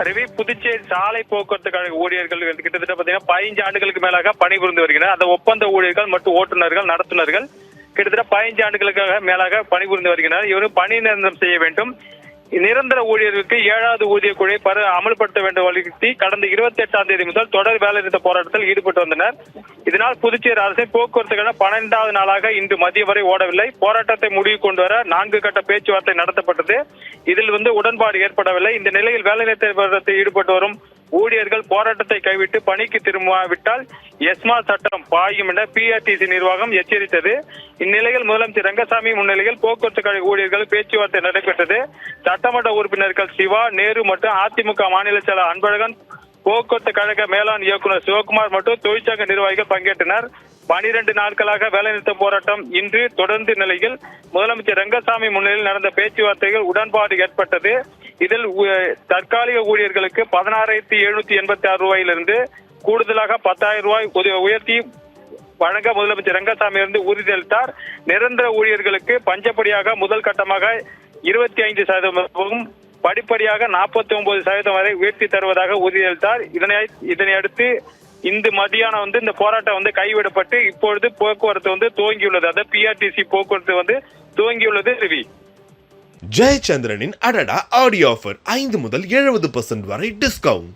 ரவி, புதுச்சேரி சாலை போக்குவரத்து கழக ஊழியர்கள் கிட்டத்தட்ட பாத்தீங்கன்னா 15 ஆண்டுகளுக்கு மேலாக பணிபுரிந்து வருகின்றனர். அந்த ஒப்பந்த ஊழியர்கள் மற்றும் ஓட்டுநர்கள், நடத்துனர்கள் கிட்டத்தட்ட 15 ஆண்டுகளுக்காக மேலாக பணிபுரிந்து வருகின்றனர். இவரும் பணி நிரந்தரம் செய்ய வேண்டும். நிரந்தர ஊழியர்களுக்கு 7வது ஊதிய குழுவை அமல்படுத்த வேண்டும் வலியுறுத்தி கடந்த 28ஆம் தேதி முதல் தொடர் வேலைநிறுத்த போராட்டத்தில் ஈடுபட்டு வந்தனர். இதனால் புதுச்சேரி அரசு போக்குவரத்து கழகம் 12வது நாளாக இன்று மதியம் வரை ஓடவில்லை. போராட்டத்தை முடிவு கொண்டு வர 4 கட்ட பேச்சுவார்த்தை நடத்தப்பட்டது. இதில் உடன்பாடு ஏற்படவில்லை. இந்த நிலையில் வேலைநிறுத்த போராட்டத்தில் ஈடுபட்டு வரும் ஊழியர்கள் போராட்டத்தை கைவிட்டு பணிக்கு திரும்பாவிட்டால் எஸ்மா சட்டம் பாயும் என பிஆர்டிசி நிர்வாகம் எச்சரித்தது. இந்நிலையில் முதலமைச்சர் ரங்கசாமி முன்னிலையில் போக்குவரத்து கழக ஊழியர்கள் பேச்சுவார்த்தை நடைபெற்றது. சட்டமன்ற உறுப்பினர்கள் சிவா, நேரு மற்றும் அதிமுக மாநில செயலர் அன்பழகன், போக்குவரத்து கழக மேலாண் இயக்குநர் சிவகுமார் மற்றும் தொழிற்சங்க நிர்வாகிகள் பங்கேற்றனர். 12 நாட்களாக வேலைநிறுத்த போராட்டம் இன்று தொடர்ந்த நிலையில் முதலமைச்சர் ரங்கசாமி முன்னிலையில் நடந்த பேச்சுவார்த்தைகள் உடன்பாடு ஏற்பட்டது. இதில் தற்காலிக ஊழியர்களுக்கு 16,786 ரூபாயிலிருந்து கூடுதலாக 10,000 ரூபாய் உயர்த்தி வழங்க முதலமைச்சர் ரங்கசாமி உறுதியளித்தார். நிரந்தர ஊழியர்களுக்கு பஞ்சப்படியாக முதல் கட்டமாக 25% படிப்படியாக 49% வரை உயர்த்தி தருவதாக உறுதியளித்தார். இதனை அடுத்து இந்த மதியானம் இந்த போராட்டம் கைவிடப்பட்டு இப்பொழுது போக்குவரத்து துவங்கியுள்ளது. அதாவது பிஆர்டிசி போக்குவரத்து துவங்கியுள்ளது. ரவி, ஜெயச்சந்திரனின் அடடா ஆடியோ ஆஃபர் 5 முதல் 70% வரை டிஸ்கவுண்ட்.